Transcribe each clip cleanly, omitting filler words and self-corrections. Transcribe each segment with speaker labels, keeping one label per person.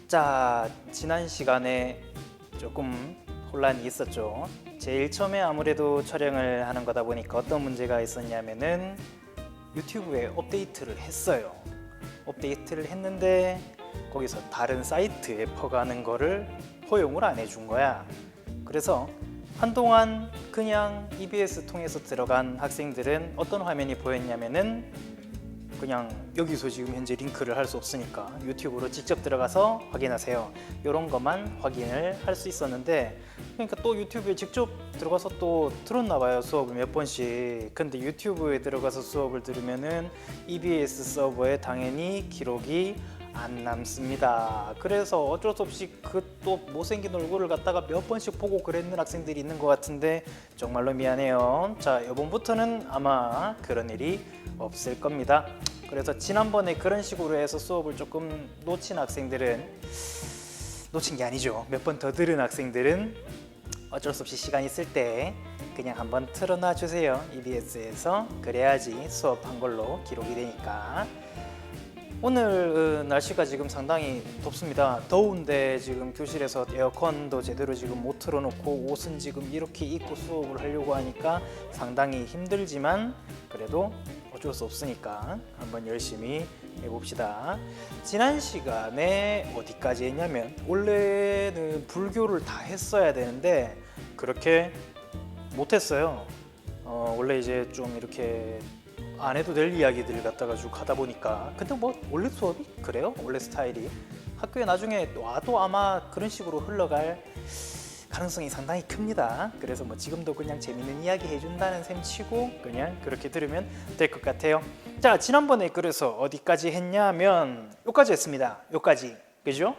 Speaker 1: 자, 지난 시간에 조금 혼란이 있었죠. 제일 처음에 아무래도 촬영을 하는 거다 보니까 어떤 문제가 있었냐면은 유튜브에 업데이트를 했어요. 업데이트를 했는데 거기서 다른 사이트에 퍼가는 거를 허용을 안 해준 거야. 그래서 한동안 그냥 EBS 통해서 들어간 학생들은 어떤 화면이 보였냐면은 그냥 여기서 지금 현재 링크를 할 수 없으니까 유튜브로 직접 들어가서 확인하세요, 이런 것만 확인을 할 수 있었는데, 그러니까 또 유튜브에 직접 들어가서 또 들었나 봐요, 수업을 몇 번씩. 근데 유튜브에 들어가서 수업을 들으면은 EBS 서버에 당연히 기록이 안 남습니다. 그래서 어쩔 수 없이 그 또 못생긴 얼굴을 갖다가 몇 번씩 보고 그랬는 학생들이 있는 것 같은데 정말로 미안해요. 자, 이번부터는 아마 그런 일이 없을 겁니다. 그래서 지난번에 그런 식으로 해서 수업을 조금 놓친 학생들은, 놓친 게 아니죠, 몇 번 더 들은 학생들은 어쩔 수 없이 시간 있을 때 그냥 한번 틀어놔 주세요, EBS에서. 그래야지 수업한 걸로 기록이 되니까. 오늘 날씨가 지금 상당히 덥습니다. 더운데 지금 교실에서 에어컨도 제대로 지금 못 틀어놓고 옷은 지금 이렇게 입고 수업을 하려고 하니까 상당히 힘들지만 그래도 어쩔 수 없으니까 한번 열심히 해봅시다. 지난 시간에 어디까지 했냐면, 원래는 불교를 다 했어야 되는데 그렇게 못했어요. 원래 이제 좀 이렇게 안 해도 될 이야기들을 갖다가 쭉 하다 보니까. 근데 뭐 원래 수업이 그래요, 원래 스타일이. 학교에 나중에 와도 아마 그런 식으로 흘러갈 가능성이 상당히 큽니다. 그래서 뭐 지금도 그냥 재밌는 이야기 해준다는 셈 치고 그냥 그렇게 들으면 될 것 같아요. 자, 지난번에 그래서 어디까지 했냐면 요까지 했습니다. 요까지, 그죠?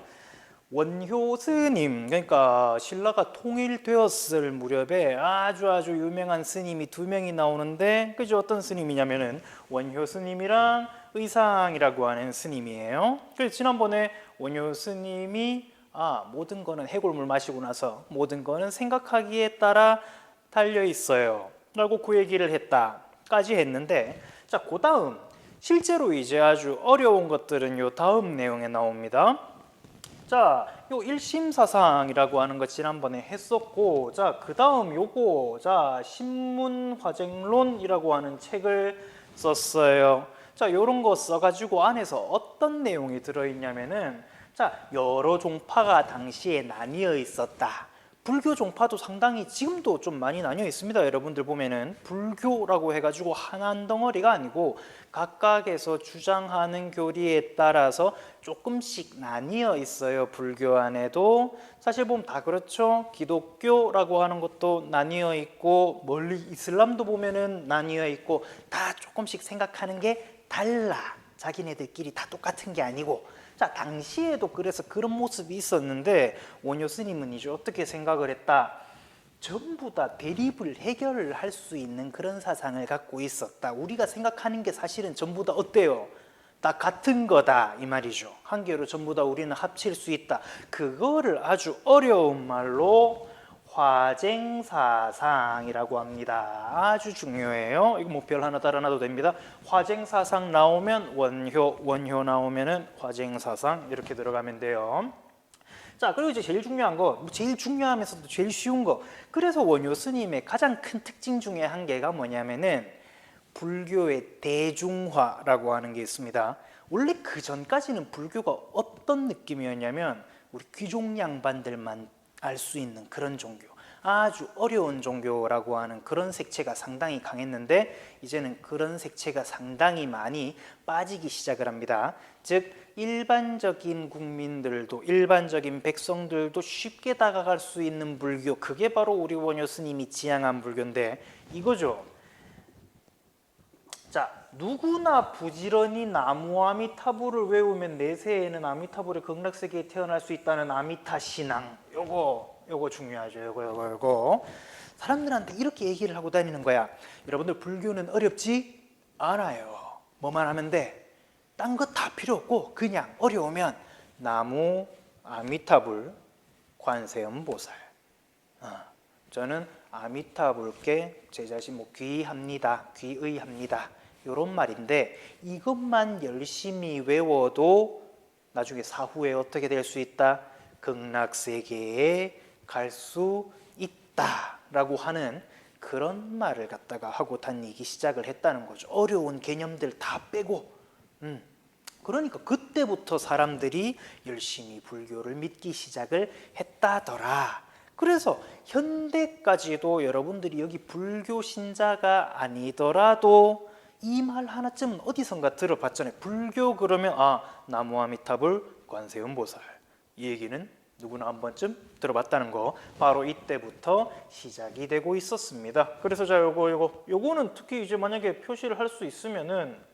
Speaker 1: 원효 스님, 그러니까 신라가 통일되었을 무렵에 아주 유명한 스님이 두 명이 나오는데, 그죠? 어떤 스님이냐면은 원효 스님이랑 의상이라고 하는 스님이에요. 그래서 지난번에 원효 스님이 모든 거는 해골물 마시고 나서 모든 거는 생각하기에 따라 달려 있어요 라고 그 얘기를 했다까지 했는데, 자, 그 다음 실제로 이제 아주 어려운 것들은 요 다음 내용에 나옵니다. 자, 요 일심사상이라고 하는 거 지난번에 했었고, 자, 그 다음 요거, 자, 신문화쟁론이라고 하는 책을 썼어요. 자, 요런 거 써가지고 안에서 어떤 내용이 들어있냐면은, 자, 여러 종파가 당시에 나뉘어 있었다. 불교 종파도 상당히 지금도 좀 많이 나뉘어 있습니다. 여러분들 보면은 불교라고 해가지고 한 덩어리가 아니고 각각에서 주장하는 교리에 따라서 조금씩 나뉘어 있어요. 불교 안에도 사실 보면 다 그렇죠. 기독교라고 하는 것도 나뉘어 있고, 멀리 이슬람도 보면은 나뉘어 있고, 다 조금씩 생각하는 게 달라. 자기네들끼리 다 똑같은 게 아니고. 자, 당시에도 그래서 그런 모습이 있었는데 원효 스님은 이제 어떻게 생각을 했다? 전부 다 대립을 해결을 할 수 있는 그런 사상을 갖고 있었다. 우리가 생각하는 게 사실은 전부 다 어때요? 다 같은 거다 이 말이죠. 한 개로 전부 다 우리는 합칠 수 있다. 그거를 아주 어려운 말로 화쟁사상이라고 합니다. 아주 중요해요. 이거 뭐 별 하나 달아놔도 됩니다. 화쟁사상 나오면 원효 나오면은 화쟁사상 이렇게 들어가면 돼요. 자, 그리고 이제 제일 중요한 거, 제일 중요하면서도 제일 쉬운 거, 그래서 원효 스님의 가장 큰 특징 중에 한 개가 뭐냐면은 불교의 대중화라고 하는 게 있습니다. 원래 그 전까지는 불교가 어떤 느낌이었냐면 우리 귀족 양반들만 알 수 있는 그런 종교, 아주 어려운 종교라고 하는 그런 색채가 상당히 강했는데, 이제는 그런 색채가 상당히 많이 빠지기 시작을 합니다. 즉 일반적인 국민들도, 일반적인 백성들도 쉽게 다가갈 수 있는 불교, 그게 바로 우리 원효 스님이 지향한 불교인데 이거죠. 자, 누구나 부지런히 나무 아미타불을 외우면 내세에는 아미타불의 극락세계에 태어날 수 있다는 아미타 신앙, 요거 중요하죠. 요거 사람들한테 이렇게 얘기를 하고 다니는 거야. 여러분들 불교는 어렵지 않아요. 뭐만 하면 돼. 딴 거 다 필요 없고 그냥 어려우면 나무 아미타불 관세음보살, 저는 아미타불께 제 자신 뭐 귀합니다, 귀의합니다, 요런 말인데 이것만 열심히 외워도 나중에 사후에 어떻게 될 수 있다? 극락세계에 갈 수 있다라고 하는 그런 말을 갖다가 하고 다니기 시작을 했다는 거죠. 어려운 개념들 다 빼고. 그러니까 그때부터 사람들이 열심히 불교를 믿기 시작을 했다더라. 그래서 현대까지도 여러분들이 여기 불교 신자가 아니더라도 이 말 하나쯤은 어디선가 들어봤잖아요. 불교 그러면 나무아미타불 관세음보살, 이 얘기는 누구나 한 번쯤 들어봤다는 거, 바로 이때부터 시작이 되고 있었습니다. 그래서 자 요거는 특히 이제 만약에 표시를 할 수 있으면은,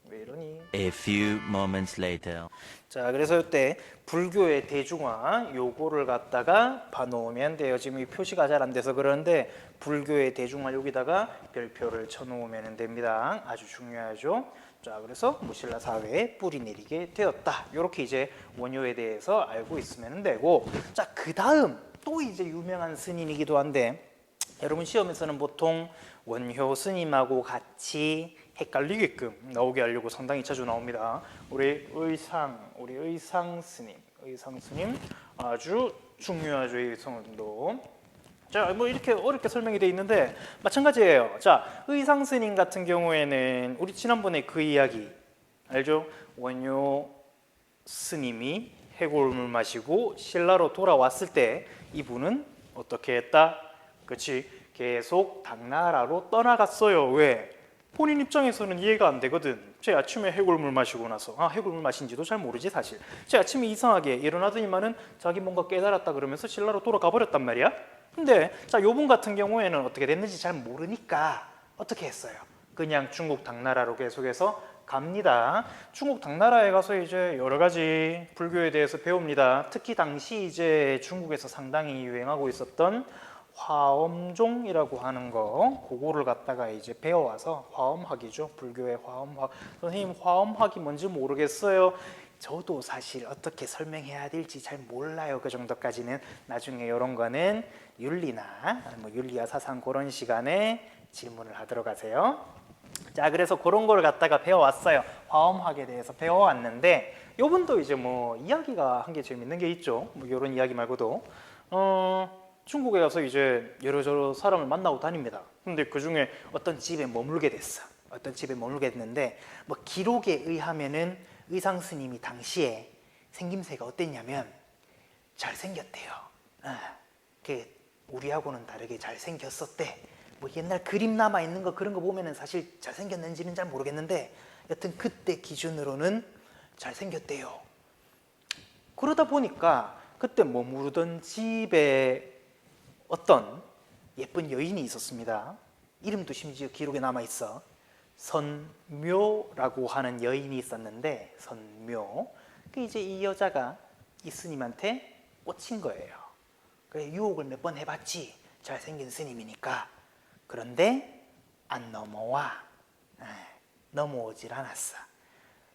Speaker 1: 왜 이러니?
Speaker 2: A few moments later.
Speaker 1: 자, 그래서 이때 불교의 대중화 요거를 갖다가 봐놓으면 돼요. 지금 이 표시가 잘 안 돼서 그러는데 불교의 대중화 여기다가 별표를 쳐놓으면 됩니다. 아주 중요하죠. 자, 그래서 무신라 사회에 뿌리 내리게 되었다. 이렇게 이제 원효에 대해서 알고 있으면 되고, 자, 그 다음 또 이제 유명한 스님이기도 한데, 여러분 시험에서는 보통 원효 스님하고 같이 헷갈리게끔 나오게 하려고 상당히 자주 나옵니다. 우리 의상 스님 아주 중요하죠. 이 성도. 자, 뭐 이렇게 어렵게 설명이 돼 있는데 마찬가지예요. 자, 의상 스님 같은 경우에는 우리 지난번에 그 이야기 알죠? 원효 스님이 해골물 마시고 신라로 돌아왔을 때 이분은 어떻게 했다? 그렇지, 계속 당나라로 떠나갔어요. 왜? 본인 입장에서는 이해가 안 되거든. 제 아침에 해골물 마시고 나서 해골물 마신지도 잘 모르지 사실. 제 아침에 이상하게 일어나더니만은 자기 뭔가 깨달았다 그러면서 신라로 돌아가 버렸단 말이야. 근데 자, 요분 같은 경우에는 어떻게 됐는지 잘 모르니까 어떻게 했어요? 그냥 중국 당나라로 계속해서 갑니다. 중국 당나라에 가서 이제 여러 가지 불교에 대해서 배웁니다. 특히 당시 이제 중국에서 상당히 유행하고 있었던 화엄종이라고 하는 거, 그거를 갖다가 이제 배워와서, 화엄학이죠. 불교의 화엄학. 선생님, 화엄학이 뭔지 모르겠어요. 저도 사실 어떻게 설명해야 될지 잘 몰라요. 그 정도까지는. 나중에 이런 거는 윤리나 뭐 윤리와 사상 그런 시간에 질문을 하도록 하세요. 자, 그래서 그런 걸 갖다가 배워왔어요. 화엄학에 대해서 배워왔는데, 요분도 이제 뭐 이야기가 한 게 재밌는 게 있죠. 뭐 이런 이야기 말고도 중국에 가서 이제 여러 사람을 만나고 다닙니다. 근데 그 중에 어떤 집에 머물게 됐어. 어떤 집에 머물게 됐는데, 뭐 기록에 의하면은 의상 스님이 당시에 생김새가 어땠냐면 잘생겼대요. 그 우리하고는 다르게 잘생겼었대. 뭐 옛날 그림 남아 있는 거 그런 거 보면은 사실 잘생겼는지는 잘 모르겠는데, 여튼 그때 기준으로는 잘생겼대요. 그러다 보니까 그때 머무르던 집에 어떤 예쁜 여인이 있었습니다. 이름도 심지어 기록에 남아 있어. 선묘라고 하는 여인이 있었는데, 선묘. 그 이제 이 여자가 이 스님한테 꽂힌 거예요. 그래, 유혹을 몇 번 해봤지. 잘생긴 스님이니까. 그런데 안 넘어와. 넘어오질 않았어.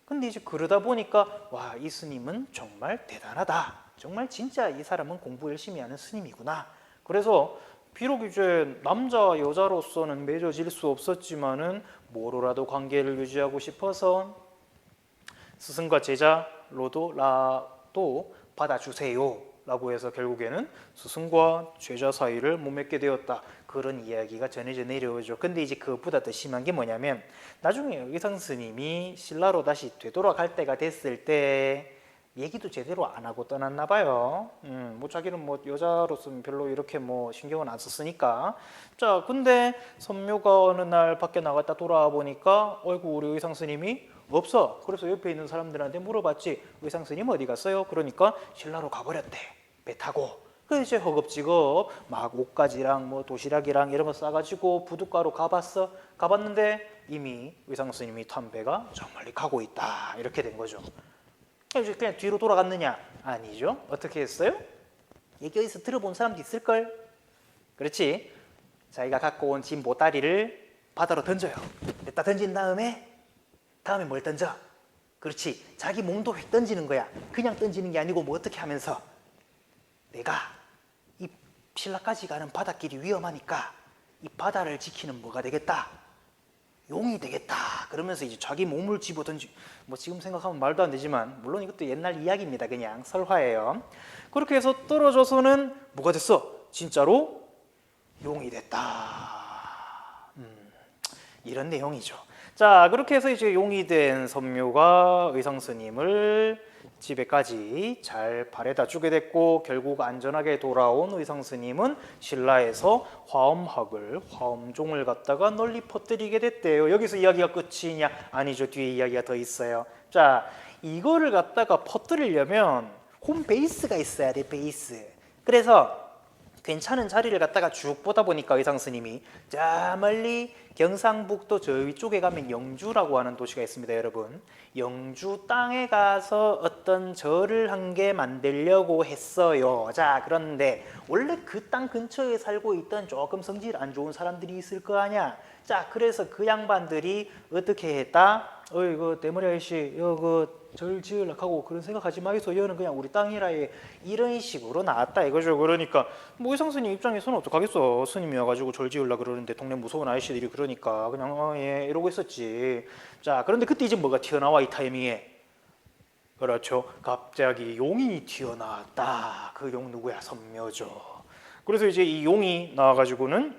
Speaker 1: 근데 이제 그러다 보니까 와, 이 스님은 정말 대단하다. 정말 진짜 이 사람은 공부 열심히 하는 스님이구나. 그래서 비록 이제 남자 여자로서는 맺어질 수 없었지만은 뭐로라도 관계를 유지하고 싶어서 스승과 제자로도 받아주세요 라고 해서 결국에는 스승과 제자 사이를 못 맺게 되었다. 그런 이야기가 전해져 내려오죠. 근데 이제 그것보다 더 심한 게 뭐냐면, 나중에 의상 스님이 신라로 다시 되돌아갈 때가 됐을 때 얘기도 제대로 안 하고 떠났나 봐요. 뭐 자기는 뭐 여자로서는 별로 이렇게 뭐 신경은 안 썼으니까. 자, 근데 선묘가 어느 날 밖에 나갔다 돌아와 보니까 어이구, 우리 의상 스님이 없어. 그래서 옆에 있는 사람들한테 물어봤지. 의상 스님 어디 갔어요? 그러니까 신라로 가버렸대. 배 타고. 그래서 이제 허겁지겁 막 옷가지랑 뭐 도시락이랑 이런 거 싸가지고 부둣가로 가봤는데 이미 의상 스님이 탄 배가 저 멀리 가고 있다. 이렇게 된 거죠. 그냥 뒤로 돌아갔느냐? 아니죠. 어떻게 했어요? 얘기 어디서 들어본 사람도 있을걸? 그렇지. 자기가 갖고 온 짐 보따리를 바다로 던져요. 딱 던진 다음에 뭘 던져? 그렇지. 자기 몸도 휙 던지는 거야. 그냥 던지는 게 아니고 뭐 어떻게 하면서, 내가 이 신라까지 가는 바닷길이 위험하니까 이 바다를 지키는 뭐가 되겠다? 용이 되겠다 그러면서 이제 자기 몸을 집어 던지 뭐 지금 생각하면 말도 안 되지만 물론 이것도 옛날 이야기입니다. 그냥 설화예요. 그렇게 해서 떨어져서는 뭐가 됐어? 진짜로 용이 됐다. 이런 내용이죠. 자, 그렇게 해서 이제 용이 된 선묘가 의상스님을 집에까지 잘 바래다 주게 됐고 결국 안전하게 돌아온 의상스님은 신라에서 화엄학을 화엄종을 갖다가 널리 퍼뜨리게 됐대요. 여기서 이야기가 끝이냐? 아니죠. 뒤에 이야기가 더 있어요. 자, 이거를 갖다가 퍼뜨리려면 홈베이스가 있어야 돼. 베이스. 그래서 괜찮은 자리를 갖다가 쭉 보다 보니까 의상스님이 자 멀리 경상북도 저 위쪽에 가면 영주라고 하는 도시가 있습니다. 여러분, 영주 땅에 가서 어떤 절을 한 개 만들려고 했어요. 자, 그런데 원래 그 땅 근처에 살고 있던 조금 성질 안 좋은 사람들이 있을 거 아니야. 자, 그래서 그 양반들이 어떻게 했다? 이거 대머리 아저씨 이거 절 지으려고 하고 그런 생각하지 마이소. 여는 그냥 우리 땅이라에 이런 식으로 나왔다 이거죠. 그러니까 뭐 의상스님 입장에서는 어떡하겠어. 스님이 와가지고 절 지으려고 그러는데 동네 무서운 아저씨들이 그러니까 그냥 예 이러고 있었지. 자, 그런데 그때 이제 뭐가 튀어나와 이 타이밍에. 그렇죠. 갑자기 용이 튀어나왔다. 그 용 누구야? 선묘죠. 그래서 이제 이 용이 나와가지고는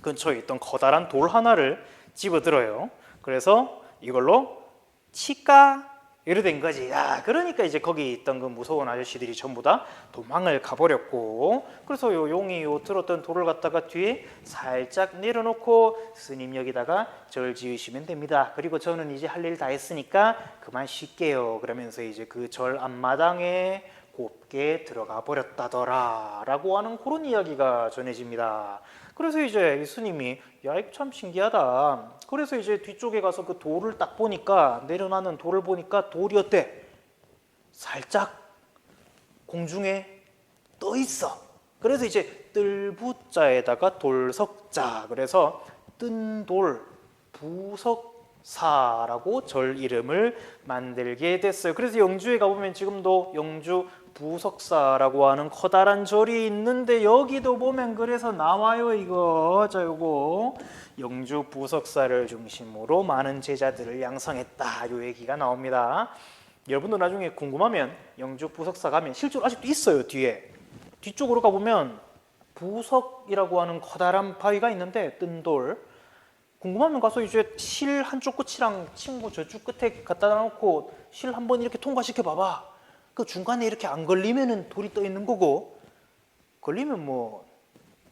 Speaker 1: 근처에 있던 커다란 돌 하나를 집어들어요. 그래서 이걸로 치까 이래 된 거지. 야, 그러니까 이제 거기 있던 그 무서운 아저씨들이 전부 다 도망을 가버렸고, 그래서 요 용이 요 들었던 돌을 갖다가 뒤에 살짝 내려놓고 스님 여기다가 절 지으시면 됩니다. 그리고 저는 이제 할 일 다 했으니까 그만 쉴게요. 그러면서 이제 그 절 앞마당에 곱게 들어가 버렸다더라 라고 하는 그런 이야기가 전해집니다. 그래서 이제 이 스님이 야 이거 참 신기하다. 그래서 이제 뒤쪽에 가서 그 돌을 딱 보니까 내려놓는 돌을 보니까 돌이 어때? 살짝 공중에 떠 있어. 그래서 이제 뜰부자에다가 돌석자, 그래서 뜬돌 부석사라고 절 이름을 만들게 됐어요. 그래서 영주에 가보면 지금도 영주 부석사라고 하는 커다란 절이 있는데 여기도 보면 그래서 나와요 이거. 자, 요거 영주 부석사를 중심으로 많은 제자들을 양성했다 요 얘기가 나옵니다. 여러분도 나중에 궁금하면 영주 부석사 가면 실제로 아직도 있어요. 뒤쪽으로 가보면 부석이라고 하는 커다란 바위가 있는데 뜬돌, 궁금하면 가서 이제 실 한쪽 끝이랑 친구 저쪽 끝에 갖다 놓고 실 한번 이렇게 통과시켜 봐봐. 그 중간에 이렇게 안 걸리면은 돌이 떠 있는 거고, 걸리면 뭐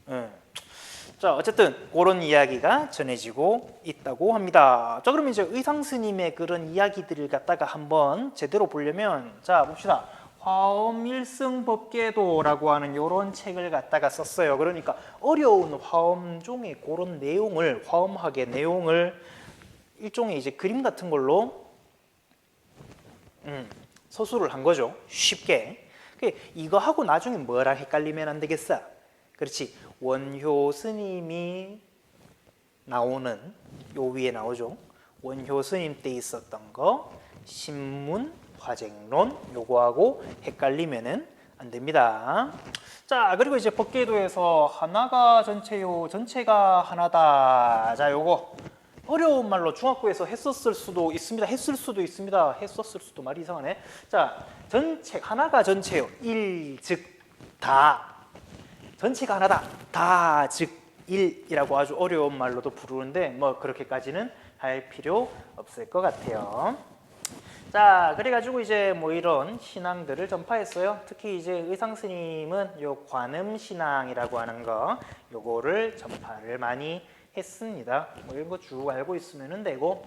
Speaker 1: 예. 자, 어쨌든 그런 이야기가 전해지고 있다고 합니다. 자, 그러면 이제 의상스님의 그런 이야기들을 갖다가 한번 제대로 보려면 자 봅시다. 화엄일승법계도라고 하는 이런 책을 갖다가 썼어요. 그러니까 어려운 화엄종의 그런 내용을, 화엄학의 내용을 일종의 이제 그림 같은 걸로 서술을 한 거죠. 쉽게. 이거 하고 나중에 뭐랑 헷갈리면 안 되겠어? 그렇지. 원효 스님이 나오는 요 위에 나오죠. 원효 스님 때 있었던 거 신문 화쟁론 요거하고 헷갈리면은 안 됩니다. 자, 그리고 이제 법계도에서 하나가 전체요, 전체가 하나다. 자, 요거 어려운 말로 중학교에서 했었을 수도 있습니다. 했을 수도 있습니다. 했었을 수도, 말이 이상하네. 자, 전체 하나가 전체요. 일 즉 다. 전체가 하나다. 다 즉 일이라고 아주 어려운 말로도 부르는데 뭐 그렇게까지는 할 필요 없을 것 같아요. 자, 그래가지고 이제 뭐 이런 신앙들을 전파했어요. 특히 이제 의상스님은 요 관음신앙이라고 하는 거 요거를 전파를 많이 했습니다. 뭐 이런 거 쭉 알고 있으면 되고.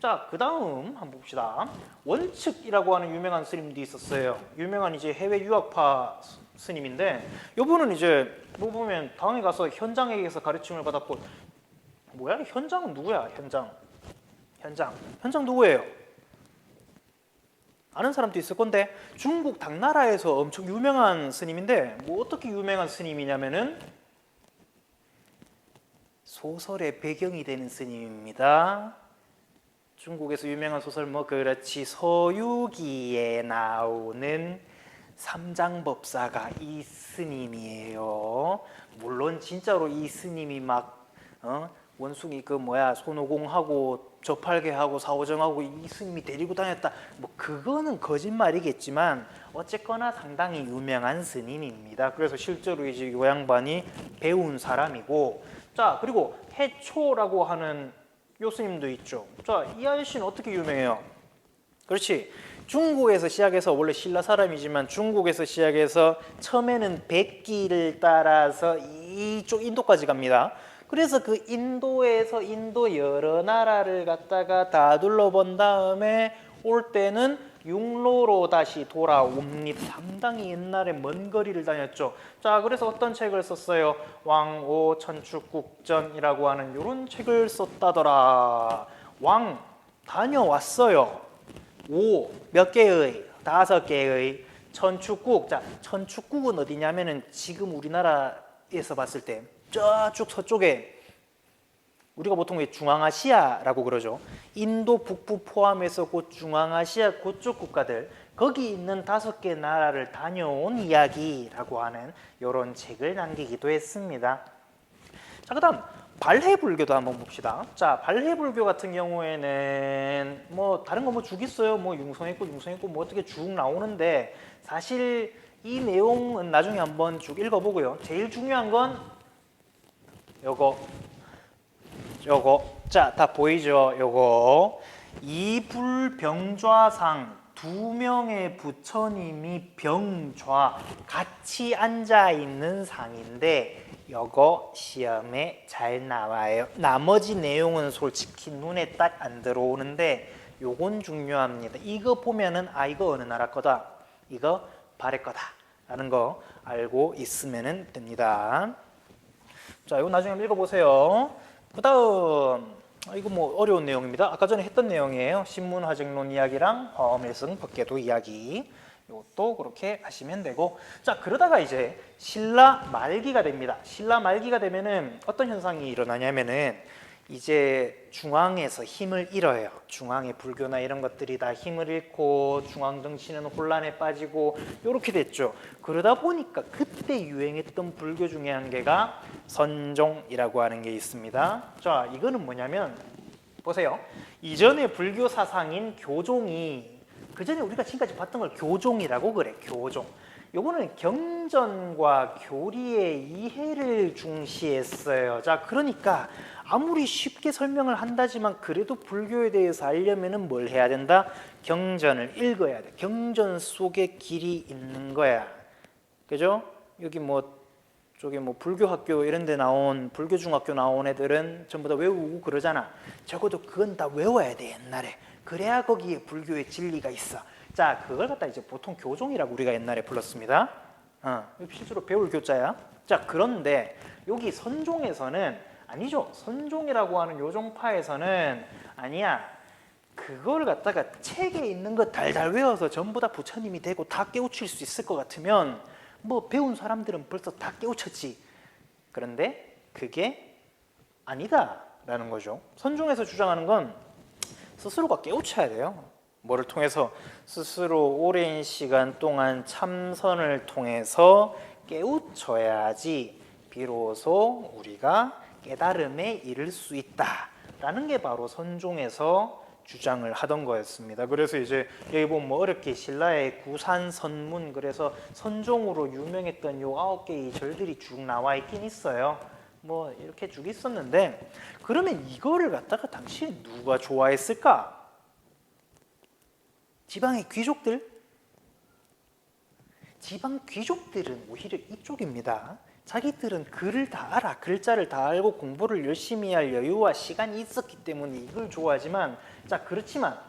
Speaker 1: 자, 그 다음 한번 봅시다. 원측이라고 하는 유명한 스님도 있었어요. 유명한 이제 해외 유학파 스님인데 요분은 이제 뭐 보면 당에 가서 현장에게서 가르침을 받았고, 뭐야? 현장은 누구야? 현장 누구예요? 아는 사람도 있을 건데 중국 당나라에서 엄청 유명한 스님인데 뭐 어떻게 유명한 스님이냐면은 소설의 배경이 되는 스님입니다. 중국에서 유명한 소설 뭐 그렇지 서유기에 나오는 삼장법사가 이 스님이에요. 물론 진짜로 이 스님이 막 원숭이 그 뭐야 손오공하고 저팔계하고 사오정하고 이승님이 데리고 다녔다. 뭐 그거는 거짓말이겠지만 어쨌거나 상당히 유명한 스님입니다. 그래서 실제로 이제 요 양반이 배운 사람이고, 자 그리고 해초라고 하는 요 스님도 있죠. 자 이 아저씨는 어떻게 유명해요? 그렇지. 중국에서 시작해서 원래 신라 사람이지만 중국에서 시작해서 처음에는 백기를 따라서 이쪽 인도까지 갑니다. 그래서 그 인도에서 인도 여러 나라를 갖다가 다 둘러본 다음에 올 때는 육로로 다시 돌아옵니다. 상당히 옛날에 먼 거리를 다녔죠. 자, 그래서 어떤 책을 썼어요? 왕오 천축국전이라고 하는 이런 책을 썼다더라. 왕 다녀왔어요. 오 몇 개의? 5개의 천축국. 자, 천축국은 어디냐면은 지금 우리나라에서 봤을 때 저쪽 서쪽에 우리가 보통 왜 중앙아시아라고 그러죠. 인도 북부 포함해서 그 중앙아시아 그쪽 국가들 거기 있는 5개 나라를 다녀온 이야기라고 하는 이런 책을 남기기도 했습니다. 자, 그다음 발해불교도 한번 봅시다. 자, 발해불교 같은 경우에는 뭐 다른 거 뭐 쭉 있어요. 뭐 융성했고 뭐 어떻게 쭉 나오는데 사실 이 내용은 나중에 한번 쭉 읽어보고요. 제일 중요한 건 요거 자, 다 보이죠? 요거 이불병좌상 2명의 부처님이 병좌 같이 앉아 있는 상인데 요거 시험에 잘 나와요. 나머지 내용은 솔직히 눈에 딱 안 들어오는데 요건 중요합니다. 이거 보면은 아 이거 어느 나라 거다, 이거 발해 거다 라는 거 알고 있으면 됩니다. 자, 이거 나중에 한번 읽어보세요. 그 다음 이거 뭐 어려운 내용입니다. 아까 전에 했던 내용이에요. 신문화쟁론 이야기랑 화엄일승 법계도 이야기, 이것도 그렇게 하시면 되고, 자 그러다가 이제 신라 말기가 됩니다. 신라 말기가 되면은 어떤 현상이 일어나냐면은 이제 중앙에서 힘을 잃어요. 중앙의 불교나 이런 것들이 다 힘을 잃고 중앙 정치는 혼란에 빠지고 이렇게 됐죠. 그러다 보니까 그때 유행했던 불교 중에 한 개가 선종이라고 하는 게 있습니다. 자, 이거는 뭐냐면 보세요. 이전의 불교 사상인 교종이, 그 전에 우리가 지금까지 봤던 걸 교종이라고 그래. 교종. 요거는 경전과 교리의 이해를 중시했어요. 자, 그러니까 아무리 쉽게 설명을 한다지만 그래도 불교에 대해서 알려면은 뭘 해야 된다? 경전을 읽어야 돼. 경전 속에 길이 있는 거야. 그죠? 여기 뭐 저기 뭐 불교학교 이런 데 나온 불교중학교 나온 애들은 전부 다 외우고 그러잖아. 적어도 그건 다 외워야 돼, 옛날에. 그래야 거기에 불교의 진리가 있어. 자, 그걸 갖다 이제 보통 교종이라고 우리가 옛날에 불렀습니다. 실제로 배울 교자야. 자, 그런데 여기 선종에서는 아니죠. 선종이라고 하는 요종파에서는 아니야. 그걸 갖다가 책에 있는 거 달달 외워서 전부 다 부처님이 되고 다 깨우칠 수 있을 것 같으면 뭐 배운 사람들은 벌써 다 깨우쳤지. 그런데 그게 아니다라는 거죠. 선종에서 주장하는 건 스스로가 깨우쳐야 돼요. 뭐를 통해서? 스스로 오랜 시간 동안 참선을 통해서 깨우쳐야지 비로소 우리가 깨달음에 이를 수 있다라는 게 바로 선종에서 주장을 하던 거였습니다. 그래서 이제 여기 보면 뭐 어렵게 신라의 구산선문, 그래서 선종으로 유명했던 요 9개의 절들이 쭉 나와 있긴 있어요. 뭐 이렇게 쭉 있었는데, 그러면 이거를 갖다가 당시에 누가 좋아했을까? 지방의 귀족들? 지방 귀족들은 오히려 이쪽입니다. 자기들은 글을 다 알아. 글자를 다 알고 공부를 열심히 할 여유와 시간이 있었기 때문에 이걸 좋아하지만, 자 그렇지만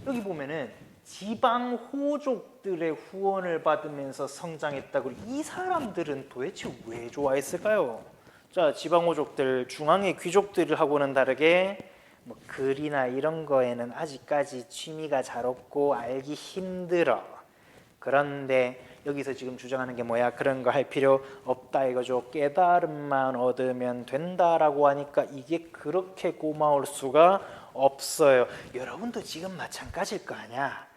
Speaker 1: 여기 보면은 지방 호족들의 후원을 받으면서 성장했다고. 이 사람들은 도대체 왜 좋아했을까요? 자, 지방 호족들, 중앙의 귀족들하고는 다르게 뭐 글이나 이런 거에는 아직까지 취미가 잘 없고 알기 힘들어. 그런데 여기서 지금 주장하는 게 뭐야? 그런 거 할 필요 없다 이거죠. 깨달음만 얻으면 된다라고 하니까 이게 그렇게 고마울 수가 없어요. 여러분도 지금 마찬가지일 거 아니야.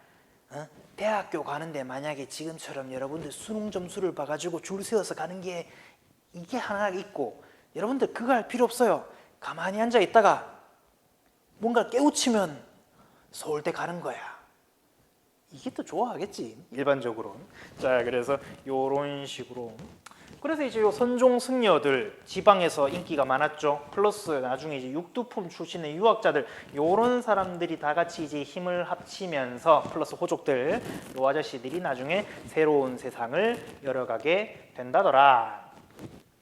Speaker 1: 대학교 가는데 만약에 지금처럼 여러분들 수능 점수를 봐가지고 줄 세워서 가는 게 이게 하나 있고, 여러분들 그거 할 필요 없어요. 가만히 앉아 있다가 뭔가 깨우치면 서울대 가는 거야. 이게 또 좋아하겠지, 일반적으로. 자, 그래서 요런 식으로. 그래서 이제 요 선종 승려들 지방에서 인기가 많았죠. 플러스 나중에 이제 육두품 출신의 유학자들, 요런 사람들이 다 같이 이제 힘을 합치면서 플러스 호족들, 요 아저씨들이 나중에 새로운 세상을 열어가게 된다더라.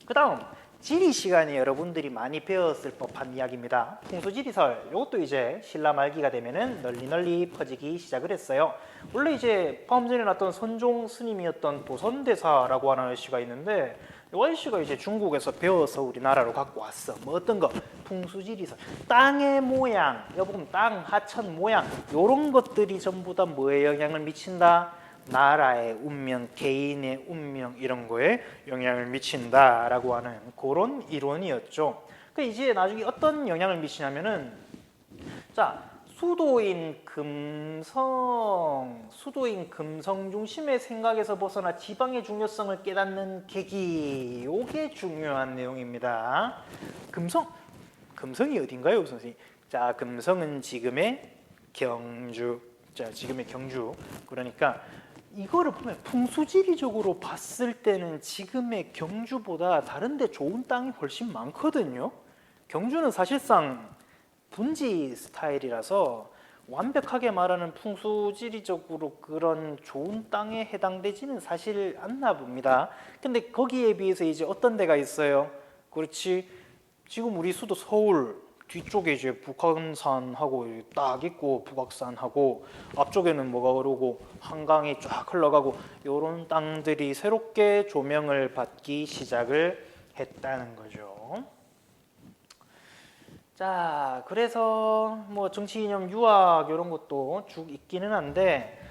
Speaker 1: 그 다음 지리 시간에 여러분들이 많이 배웠을 법한 이야기입니다. 풍수지리설, 이것도 이제 신라 말기가 되면은 널리 퍼지기 시작을 했어요. 원래 이제 방금 전에 나왔던 선종 스님이었던 도선대사라고 하는 아저씨가 있는데, 이 아저씨가 이제 중국에서 배워서 우리나라로 갖고 왔어. 뭐 어떤 거? 풍수지리설, 땅의 모양, 여보금 땅 하천 모양, 요런 것들이 전부 다 뭐에 영향을 미친다? 나라의 운명, 개인의 운명, 이런 거에 영향을 미친다라고 하는 그런 이론이었죠. 그 이제 나중에 어떤 영향을 미치냐면은, 자, 수도인 금성 중심의 생각에서 벗어나 지방의 중요성을 깨닫는 계기, 요게 중요한 내용입니다. 금성이 어딘가요, 선생님? 자, 금성은 지금의 경주. 자, 지금의 경주. 그러니까 이거를 보면 풍수지리적으로 봤을 때는 지금의 경주보다 다른 데 좋은 땅이 훨씬 많거든요. 경주는 사실상 분지 스타일이라서 완벽하게 말하는 풍수지리적으로 그런 좋은 땅에 해당되지는 사실 않나 봅니다. 근데 거기에 비해서 이제 어떤 데가 있어요? 그렇지, 지금 우리 수도 서울 뒤쪽에 이제 북한산하고 딱 있고, 북악산하고 앞쪽에는 뭐가 그러고 한강이 쫙 흘러가고, 이런 땅들이 새롭게 조명을 받기 시작을 했다는 거죠. 자, 그래서 뭐 정치 이념 유학 이런 것도 쭉 있기는 한데,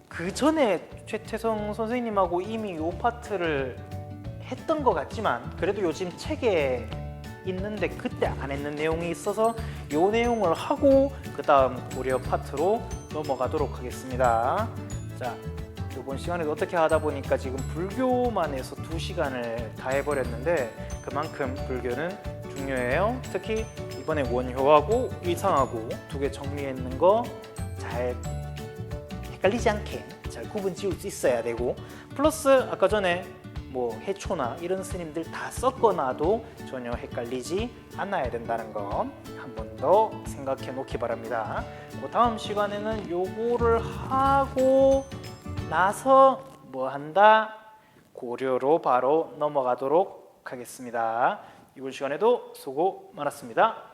Speaker 1: 그 전에 최태성 선생님하고 이미 요 파트를 했던 것 같지만, 그래도 요즘 책에 있는데 그때 안 했는 내용이 있어서 요 내용을 하고 그 다음 고려 파트로 넘어가도록 하겠습니다. 자, 이번 시간에도 어떻게 하다 보니까 지금 불교만 해서 2시간을 다 해버렸는데, 그만큼 불교는 중요해요. 특히 이번에 원효하고 위상하고 두 개 정리했는 거 잘 헷갈리지 않게 잘 구분 지을 수 있어야 되고, 플러스 아까 전에 뭐 해초나 이런 스님들 다 섞어놔도 전혀 헷갈리지 않아야 된다는 거 한 번 더 생각해 놓기 바랍니다. 뭐 다음 시간에는 요거를 하고 나서 뭐 한다? 고려로 바로 넘어가도록 하겠습니다. 이번 시간에도 수고 많았습니다.